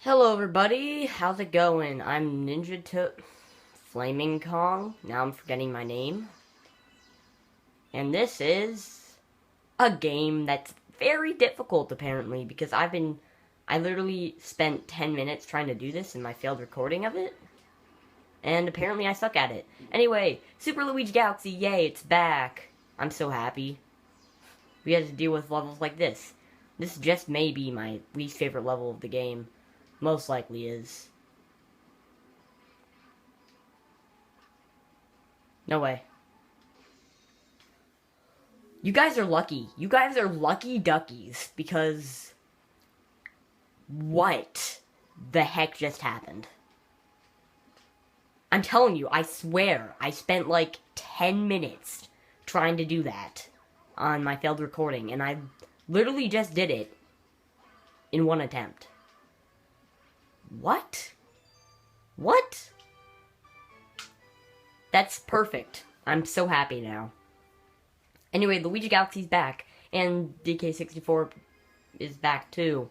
Hello everybody, how's it going? I'm Ninja to Flaming Kong. Now I'm forgetting my name. And this is a game that's very difficult apparently because I literally spent 10 minutes trying to do this in my failed recording of it. And apparently I suck at it. Anyway, Super Luigi Galaxy, yay, it's back. I'm so happy. We had to deal with levels like this. This just may be my least favorite level of the game. Most likely is. No way. You guys are lucky. You guys are lucky duckies because what the heck just happened? I'm telling you, I swear, I spent like 10 minutes trying to do that on my failed recording, and I literally just did it in one attempt. What? What? That's perfect. I'm so happy now. Anyway, Luigi Galaxy's back, and DK64 is back too.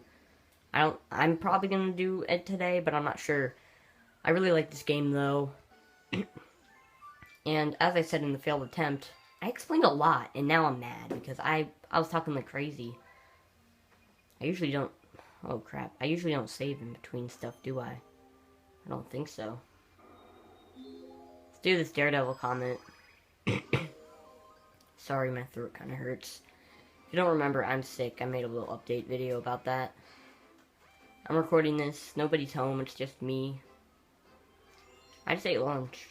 I'm probably gonna do it today, but I'm not sure. I really like this game though. And as I said in the failed attempt, I explained a lot, and now I'm mad because I was talking like crazy. I usually don't. Oh crap! I usually don't save in between stuff, do I? I don't think so. Let's do this Daredevil comment. Sorry, my throat kind of hurts. If you don't remember, I'm sick. I made a little update video about that. I'm recording this. Nobody's home. It's just me. I just ate lunch.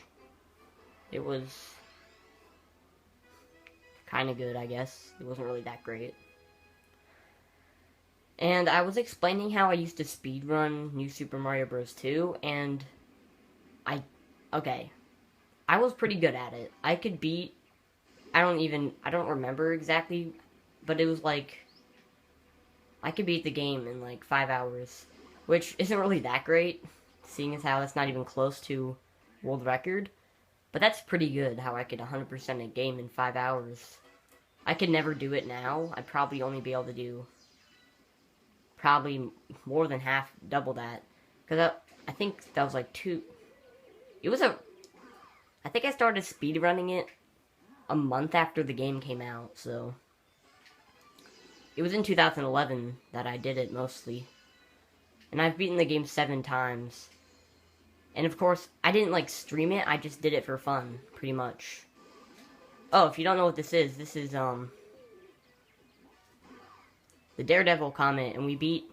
It was kind of good, I guess. It wasn't really that great. And I was explaining how I used to speedrun New Super Mario Bros. 2, and okay. I was pretty good at it. I could beat, I don't remember exactly, but it was like, I could beat the game in like 5 hours, which isn't really that great, seeing as how that's not even close to world record, but that's pretty good how I could 100% a game in 5 hours. I could never do it now. I'd probably only be able to do probably more than half, double that, because I think that was like I think I started speedrunning it a month after the game came out, so it was in 2011 that I did it mostly. And I've beaten the game 7 times. And of course, I didn't like stream it, I just did it for fun, pretty much. Oh, if you don't know what this is the Daredevil comment, and we beat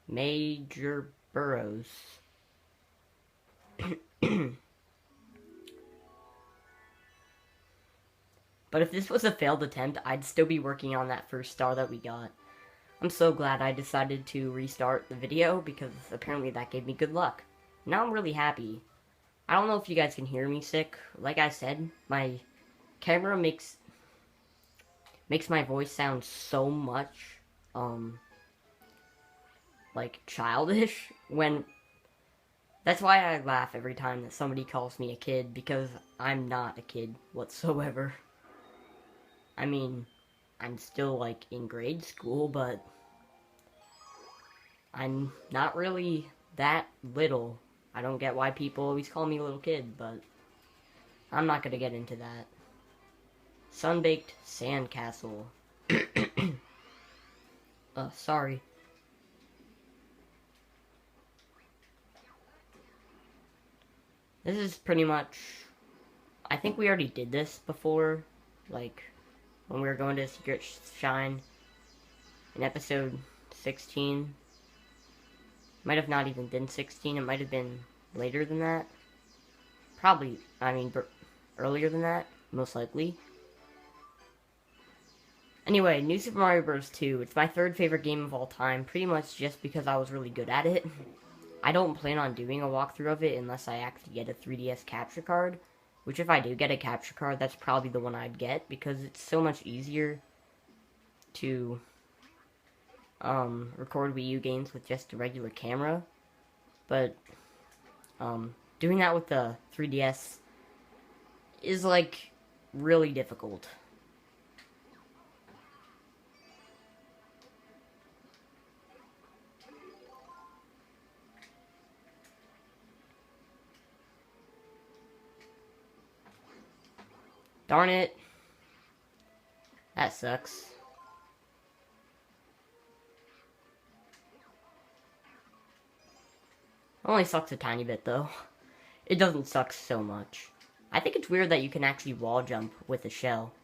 Major Burrows. But if this was a failed attempt, I'd still be working on that first star that we got. I'm so glad I decided to restart the video, because apparently that gave me good luck. Now I'm really happy. I don't know if you guys can hear me sick. Like I said, my camera makes my voice sound so much, like childish, when... That's why I laugh every time that somebody calls me a kid, because I'm not a kid whatsoever. I mean, I'm still, like, in grade school, but I'm not really that little. I don't get why people always call me a little kid, but I'm not gonna get into that. Sunbaked Sandcastle. Sorry. This is pretty much... I think we already did this before, like, when we were going to Secret Shine in episode 16. Might have not even been 16, it might have been later than that. Probably, earlier than that, most likely. Anyway, New Super Mario Bros. 2, it's my third favorite game of all time, pretty much just because I was really good at it. I don't plan on doing a walkthrough of it unless I actually get a 3DS capture card. Which, if I do get a capture card, that's probably the one I'd get, because it's so much easier to record Wii U games with just a regular camera. But doing that with the 3DS is, like, really difficult. Darn it. That sucks. Only sucks a tiny bit, though. It doesn't suck so much. I think it's weird that you can actually wall jump with a shell.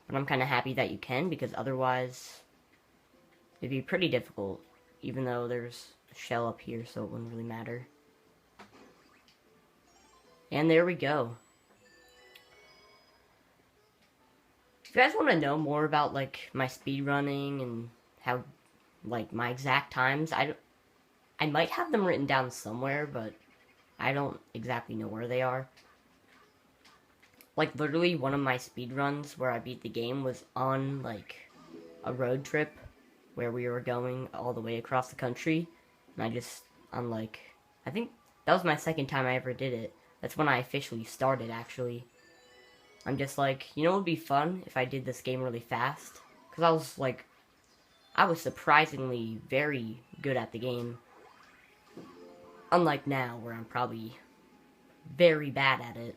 But I'm kind of happy that you can, because otherwise it'd be pretty difficult. Even though there's a shell up here, so it wouldn't really matter. And there we go. If you guys want to know more about, like, my speedrunning and how, like, my exact times, I might have them written down somewhere, but I don't exactly know where they are. Like, literally, one of my speedruns where I beat the game was on, like, a road trip where we were going all the way across the country. And I think that was my second time I ever did it. That's when I officially started, actually. I'm just like, you know what would be fun if I did this game really fast? Because I was surprisingly very good at the game. Unlike now, where I'm probably very bad at it.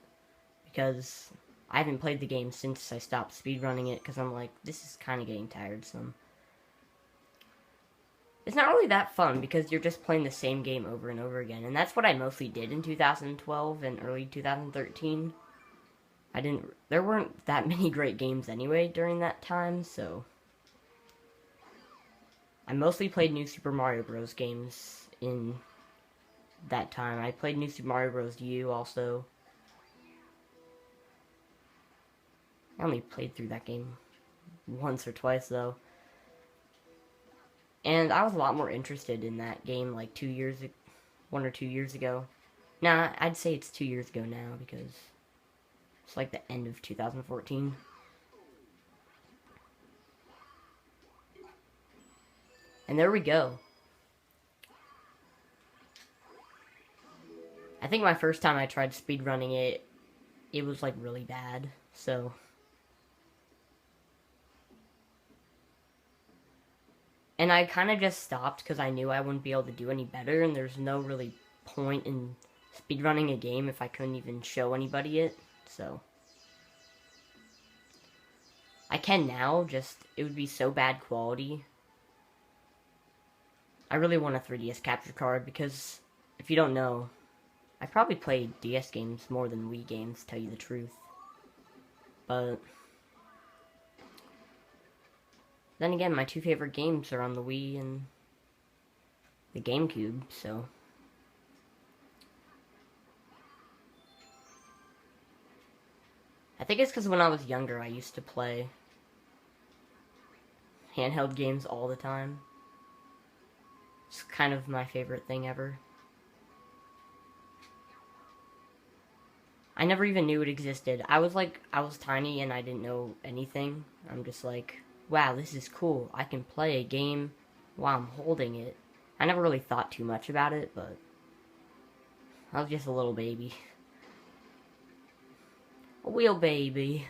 Because I haven't played the game since I stopped speedrunning it, because I'm like, this is kind of getting tiresome. It's not really that fun, because you're just playing the same game over and over again, and that's what I mostly did in 2012 and early 2013. There weren't that many great games anyway during that time, so I mostly played New Super Mario Bros. Games in that time. I played New Super Mario Bros. U also. I only played through that game once or twice, though. And I was a lot more interested in that game, like 1 or 2 years ago. Nah, I'd say it's 2 years ago now, because it's like the end of 2014. And there we go. I think my first time I tried speedrunning it was like really bad, so. And I kind of just stopped because I knew I wouldn't be able to do any better, and there's no really point in speedrunning a game if I couldn't even show anybody it, so. I can now, just, it would be so bad quality. I really want a 3DS capture card, because, if you don't know, I probably played DS games more than Wii games, to tell you the truth. But then again, my two favorite games are on the Wii and the GameCube, so. I think it's because when I was younger, I used to play handheld games all the time. It's kind of my favorite thing ever. I never even knew it existed. I was tiny and I didn't know anything. I'm just like, wow, this is cool. I can play a game while I'm holding it. I never really thought too much about it, but I was just a little baby. A wheel baby.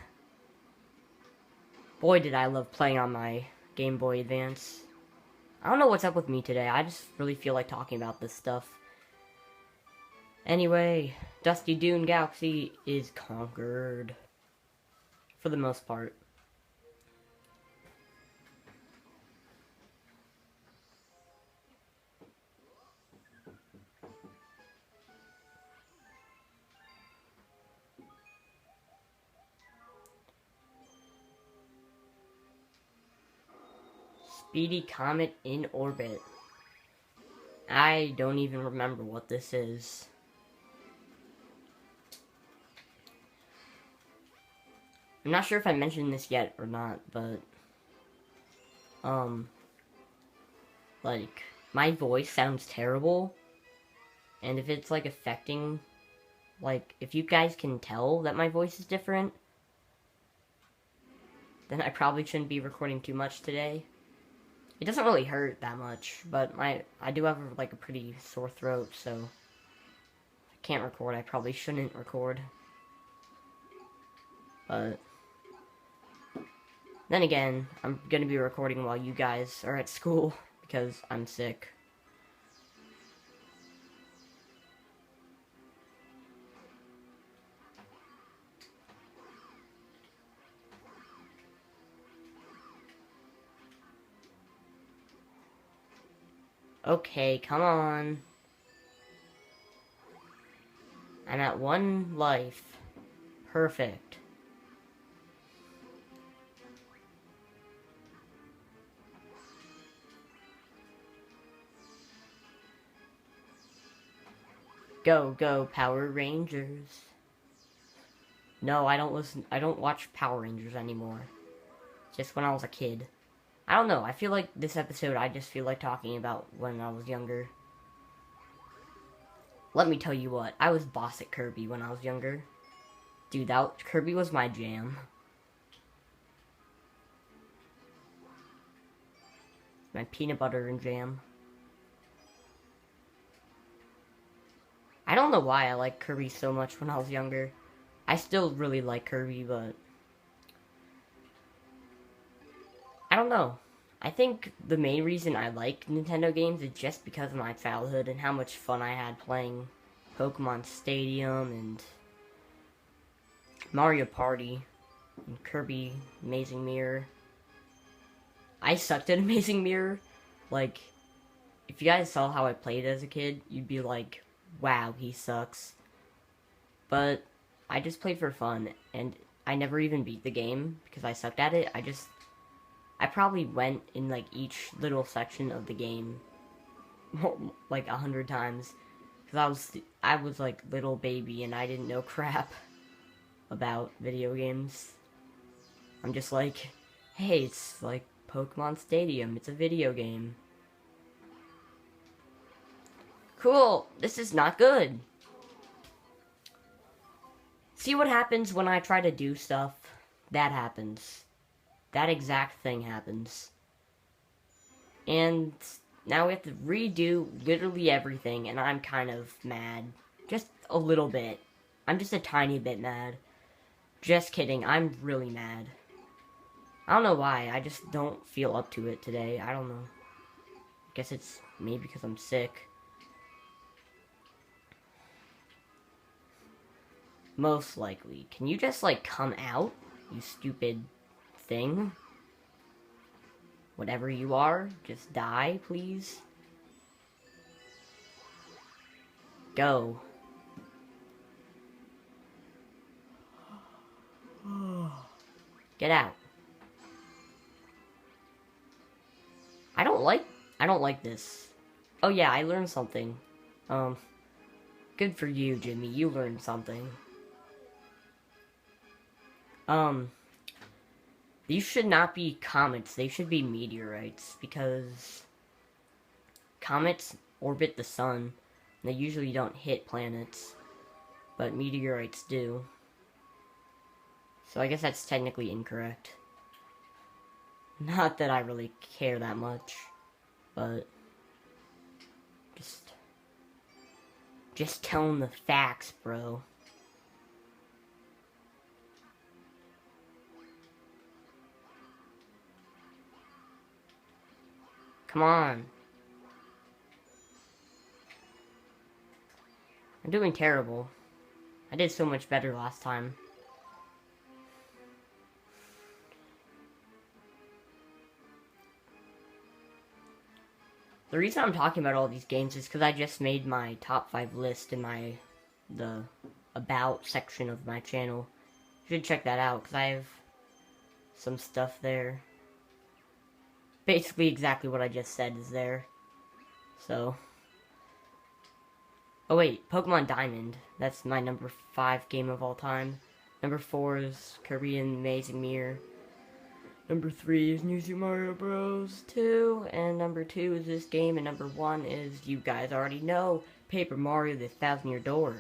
Boy, did I love playing on my Game Boy Advance. I don't know what's up with me today. I just really feel like talking about this stuff. Anyway, Dusty Dune Galaxy is conquered. For the most part. Speedy Comet in orbit. I don't even remember what this is. I'm not sure if I mentioned this yet or not, but like, my voice sounds terrible, and if it's like affecting, like, if you guys can tell that my voice is different, then I probably shouldn't be recording too much today. It doesn't really hurt that much, but I do have like a pretty sore throat, so if I can't record, I probably shouldn't record. But then again, I'm gonna be recording while you guys are at school because I'm sick. Okay, come on. I'm at 1 life. Perfect. Go, go, Power Rangers. No, I don't watch Power Rangers anymore. Just when I was a kid. I don't know, I feel like this episode I just feel like talking about when I was younger. Let me tell you what, I was boss at Kirby when I was younger. Dude, Kirby was my jam. My peanut butter and jam. I don't know why I liked Kirby so much when I was younger. I still really like Kirby, but I don't know. I think the main reason I like Nintendo games is just because of my childhood and how much fun I had playing Pokemon Stadium and Mario Party and Kirby Amazing Mirror. I sucked at Amazing Mirror. Like, if you guys saw how I played as a kid, you'd be like, wow, he sucks. But I just played for fun, and I never even beat the game because I sucked at it. I probably went in like each little section of the game like 100 times because I was like little baby and I didn't know crap about video games. I'm just like, hey, it's like Pokemon Stadium. It's a video game. Cool. This is not good. See what happens when I try to do stuff? That happens. That exact thing happens. And now we have to redo literally everything, and I'm kind of mad. Just a little bit. I'm just a tiny bit mad. Just kidding, I'm really mad. I don't know why, I just don't feel up to it today. I don't know. I guess it's maybe because I'm sick. Most likely. Can you just, like, come out, you stupid thing? Whatever you are, just die, please. Go. Get out. I don't like this. Oh yeah, I learned something. Good for you, Jimmy. You learned something. These should not be comets. They should be meteorites because comets orbit the sun. And they usually don't hit planets, but meteorites do. So I guess that's technically incorrect. Not that I really care that much, but just tell them the facts, bro. Come on. I'm doing terrible. I did so much better last time. The reason I'm talking about all these games is because I just made my top 5 list in the about section of my channel. You should check that out because I have some stuff there. Basically exactly what I just said is there. So. Oh wait, Pokemon Diamond. That's my number 5 game of all time. Number 4 is Kirby and Amazing Mirror. Number 3 is New Super Mario Bros. 2. And number 2 is this game. And number 1 is, you guys already know, Paper Mario the Thousand Year Door.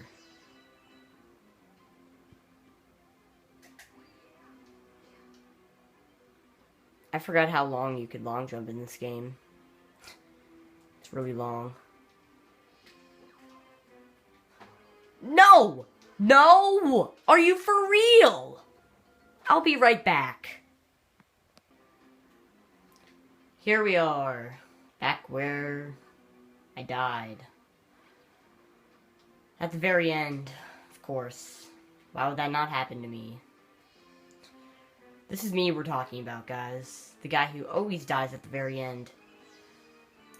I forgot how long you could long jump in this game. It's really long. No! No! Are you for real? I'll be right back. Here we are, back where I died. At the very end, of course. Why would that not happen to me? This is me we're talking about, guys. The guy who always dies at the very end.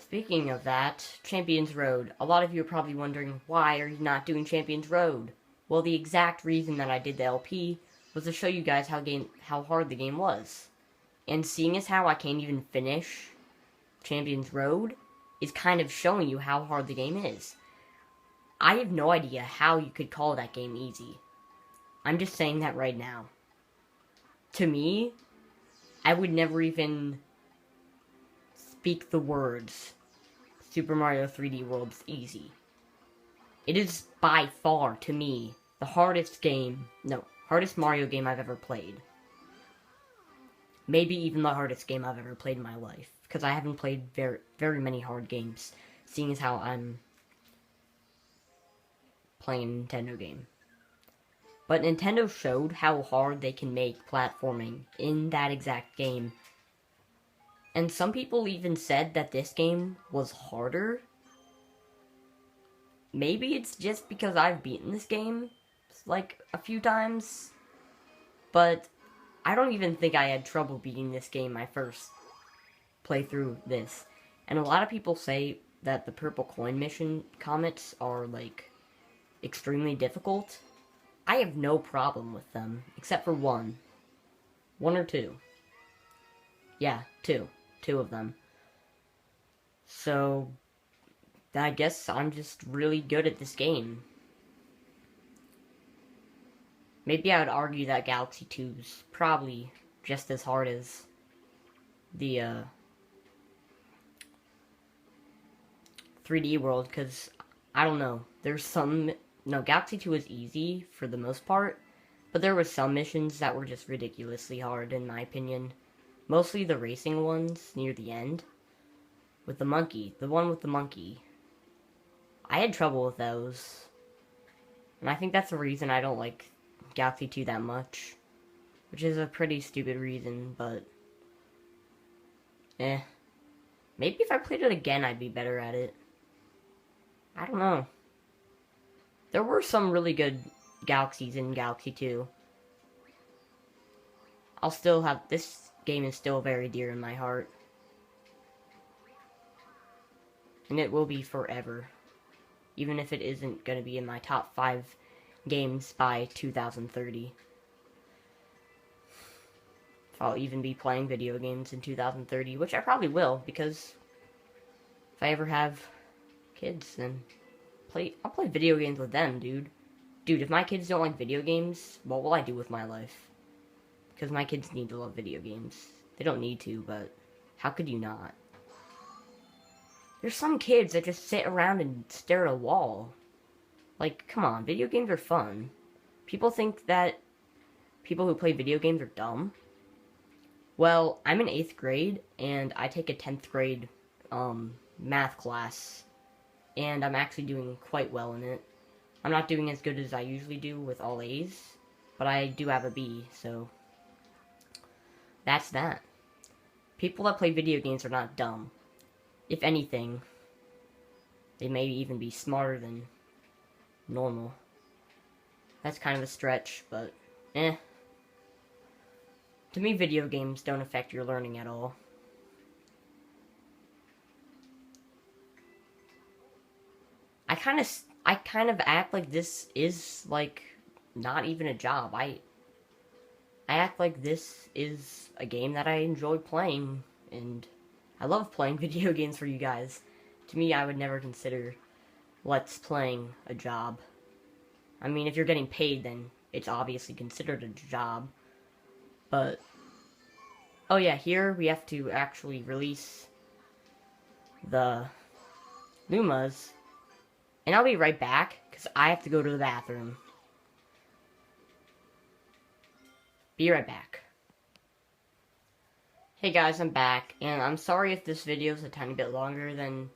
Speaking of that, Champions Road. A lot of you are probably wondering, why are you not doing Champions Road? Well, the exact reason that I did the LP was to show you guys how hard the game was. And seeing as how I can't even finish Champions Road is kind of showing you how hard the game is. I have no idea how you could call that game easy. I'm just saying that right now. To me, I would never even speak the words Super Mario 3D World's easy. It is by far, to me, the hardest Mario game I've ever played. Maybe even the hardest game I've ever played in my life. Because I haven't played very many hard games, seeing as how I'm playing a Nintendo game. But Nintendo showed how hard they can make platforming in that exact game. And some people even said that this game was harder. Maybe it's just because I've beaten this game, like, a few times. But I don't even think I had trouble beating this game my first playthrough this. And a lot of people say that the purple coin mission comets are, like, extremely difficult. I have no problem with them, except for one. One or two. Yeah, two. Two of them. So, I guess I'm just really good at this game. Maybe I would argue that Galaxy 2's probably just as hard as the 3D World, because, I don't know, Galaxy 2 was easy for the most part, but there were some missions that were just ridiculously hard, in my opinion. Mostly the racing ones near the end. With the monkey. The one with the monkey. I had trouble with those. And I think that's the reason I don't like Galaxy 2 that much. Which is a pretty stupid reason, but maybe if I played it again, I'd be better at it. I don't know. There were some really good galaxies in Galaxy 2. This game is still very dear in my heart. And it will be forever. Even if it isn't going to be in my top 5 games by 2030. If I'll even be playing video games in 2030, which I probably will, because if I ever have kids, then I'll play video games with them, dude. Dude, if my kids don't like video games, what will I do with my life? Because my kids need to love video games. They don't need to, but how could you not? There's some kids that just sit around and stare at a wall. Like, come on, video games are fun. People think that people who play video games are dumb. Well, I'm in 8th grade, and I take a 10th grade math class. And I'm actually doing quite well in it. I'm not doing as good as I usually do with all A's, but I do have a B, so that's that. People that play video games are not dumb. If anything, they may even be smarter than normal. That's kind of a stretch, but To me, video games don't affect your learning at all. I kind of act like this is, like, not even a job. I act like this is a game that I enjoy playing, and I love playing video games for you guys. To me, I would never consider Let's Playing a job. I mean, if you're getting paid, then it's obviously considered a job. But, oh yeah, here we have to actually release the Lumas. And I'll be right back, because I have to go to the bathroom. Be right back. Hey guys, I'm back, and I'm sorry if this video is a tiny bit longer than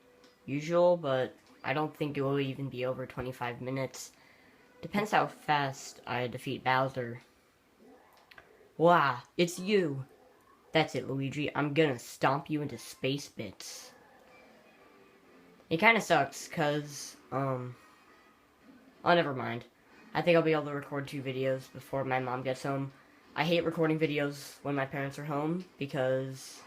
usual, but I don't think it will even be over 25 minutes. Depends how fast I defeat Bowser. Wow, it's you. That's it, Luigi. I'm gonna stomp you into space bits. It kinda sucks, cause, oh, never mind. I think I'll be able to record 2 videos before my mom gets home. I hate recording videos when my parents are home, because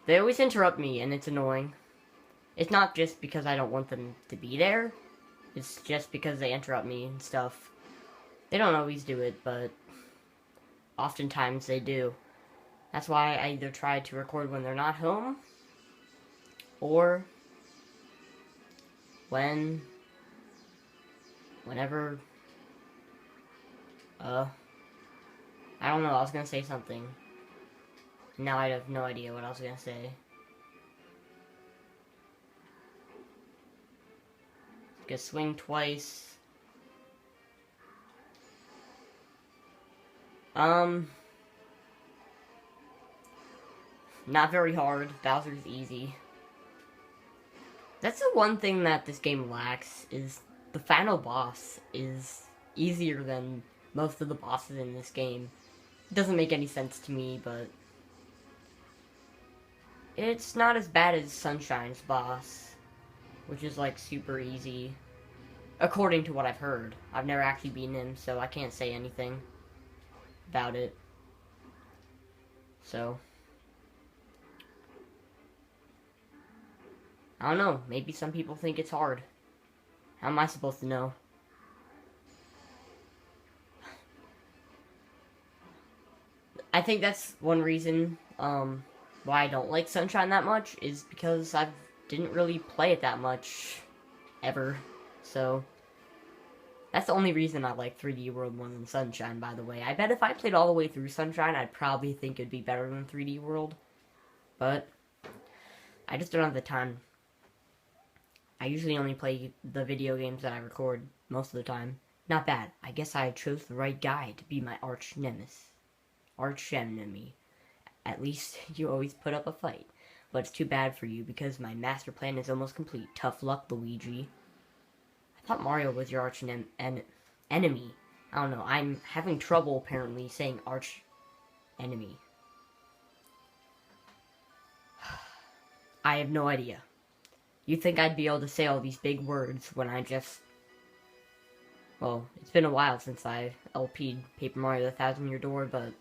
They always interrupt me, and it's annoying. It's not just because I don't want them to be there. It's just because they interrupt me and stuff. They don't always do it, but oftentimes they do. That's why I either try to record when they're not home, or whenever, I don't know, I was gonna say something. Now I have no idea what I was gonna say. Gonna swing twice. Not very hard. Bowser's easy. That's the one thing that this game lacks, is the final boss is easier than most of the bosses in this game. It doesn't make any sense to me, but it's not as bad as Sunshine's boss, which is like super easy, according to what I've heard. I've never actually beaten him, so I can't say anything about it. So I don't know, maybe some people think it's hard. How am I supposed to know? I think that's one reason why I don't like Sunshine that much, is because I didn't really play it that much ever. So that's the only reason I like 3D World more than Sunshine, by the way. I bet if I played all the way through Sunshine, I'd probably think it'd be better than 3D World. But I just don't have the time. I usually only play the video games that I record most of the time. Not bad. I guess I chose the right guy to be my arch nemesis. Arch enemy. At least you always put up a fight. But it's too bad for you because my master plan is almost complete. Tough luck, Luigi. I thought Mario was your arch enemy. I don't know. I'm having trouble apparently saying arch enemy. I have no idea. You'd think I'd be able to say all these big words when I just... Well, it's been a while since I LP'd Paper Mario the Thousand Year Door, but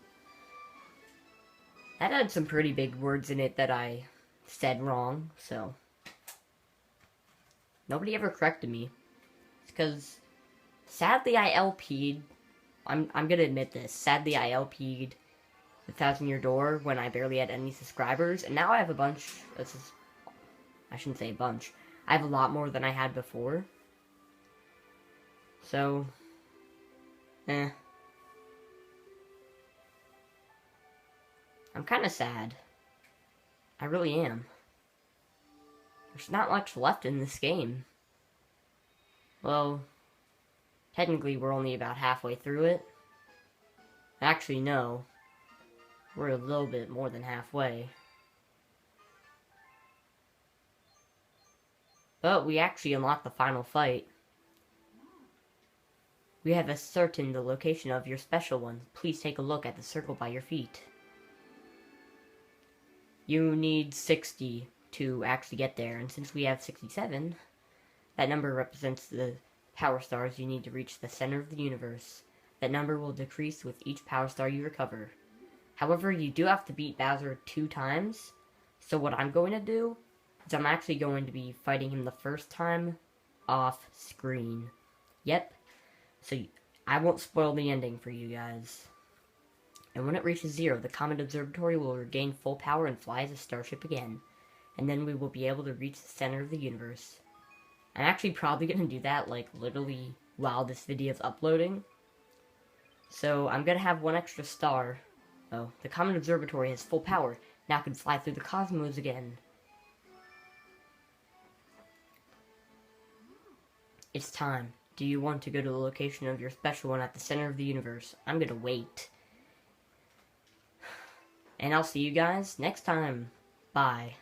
that had some pretty big words in it that I said wrong, so nobody ever corrected me. It's because, sadly, I LP'd, I'm gonna admit this, sadly I LP'd the Thousand Year Door when I barely had any subscribers, and now I have a bunch, I shouldn't say a bunch, I have a lot more than I had before. So, I'm kind of sad. I really am. There's not much left in this game. Well, technically we're only about halfway through it. Actually, no. We're a little bit more than halfway. But we actually unlocked the final fight. We have ascertained the location of your special one. Please take a look at the circle by your feet. You need 60 to actually get there, and since we have 67, that number represents the power stars you need to reach the center of the universe. That number will decrease with each power star you recover. However, you do have to beat Bowser 2 times, so what I'm going to do is I'm actually going to be fighting him the first time off screen. Yep. So I won't spoil the ending for you guys. And when it reaches 0, the Comet Observatory will regain full power and fly as a starship again. And then we will be able to reach the center of the universe. I'm actually probably going to do that, like, literally while this video is uploading. So I'm going to have one extra star. Oh, the Comet Observatory has full power. Now it can fly through the cosmos again. It's time. Do you want to go to the location of your special one at the center of the universe? I'm gonna wait. And I'll see you guys next time. Bye.